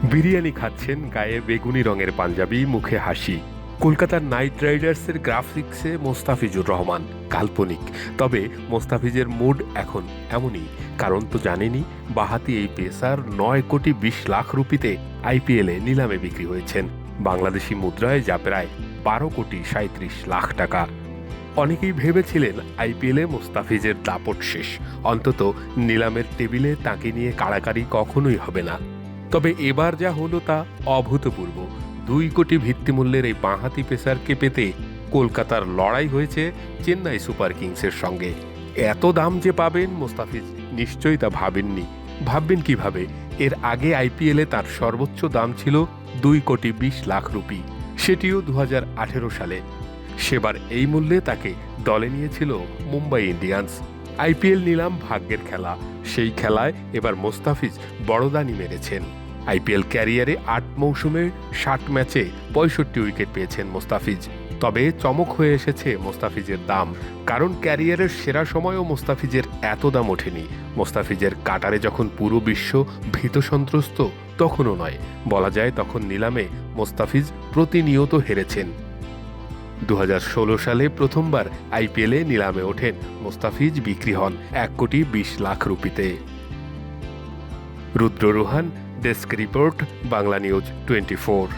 বিরিয়ানি খাচ্ছেন, গায়ে বেগুনি রঙের পাঞ্জাবি, মুখে হাসি। কলকাতার নাইট রাইডার্সের গ্রাফিক্সে মোস্তাফিজুর রহমান কাল্পনিক। তবে মোস্তাফিজের মুড এখন এমনই, কারণ তো জানেনই, বাঁহাতি এই পেসার 9,20,00,000 রুপিতে আইপিএলে নিলামে বিক্রি হয়েছেন। বাংলাদেশি মুদ্রায় যা প্রায় 12,37,00,000 টাকা। অনেকেই ভেবেছিলেন আইপিএলে মোস্তাফিজের দাপট শেষ, অন্তত নিলামের টেবিলে তাকে নিয়ে কাড়াকাড়ি কখনোই হবে না। তবে এবার যা হলো তা অভূতপূর্ব। 2 কোটি ভিত্তিমূল্যের এই বাঁহাতি পেসারকে পেতে কলকাতার লড়াই হয়েছে চেন্নাই সুপার কিংসের সঙ্গে। এত দাম যে পাবেন মোস্তাফিজ নিশ্চয়ই তা ভাবেননি। ভাববেন কিভাবে? এর আগে আইপিএলে তার সর্বোচ্চ দাম ছিল 2,20,00,000 রুপি, সেটিও 2018 সালে। সেবার এই মূল্যে তাকে দলে নিয়েছিল মুম্বাই ইন্ডিয়ান্স। আইপিএল নিলাম ভাগ্যের খেলা, সেই খেলায় এবার মোস্তাফিজ বড়দানি মেরেছেন। আইপিএল ক্যারিয়ারে 8 মৌসুমে 60 ম্যাচে 65 উইকেট পেয়েছেন মোস্তাফিজ। তবে চমক হয়ে এসেছে মোস্তাফিজের দাম, কারণ ক্যারিয়ারের সেরা সময়ও মোস্তাফিজের এত দাম ওঠেনি। মোস্তাফিজের কাটারে যখন পুরো বিশ্ব ভীতসন্ত্রস্ত, তখনও নয়, বলা যায় তখন নিলামে মোস্তাফিজ প্রতিনিয়ত হেরেছেন। 2016 সালে প্রথমবার আইপিএলে নিলামে ওঠেন মোস্তাফিজ, বিক্রি হন 1,20,00,000 রুপিতে। Rudra Rohan, desk report, Bangla news 24।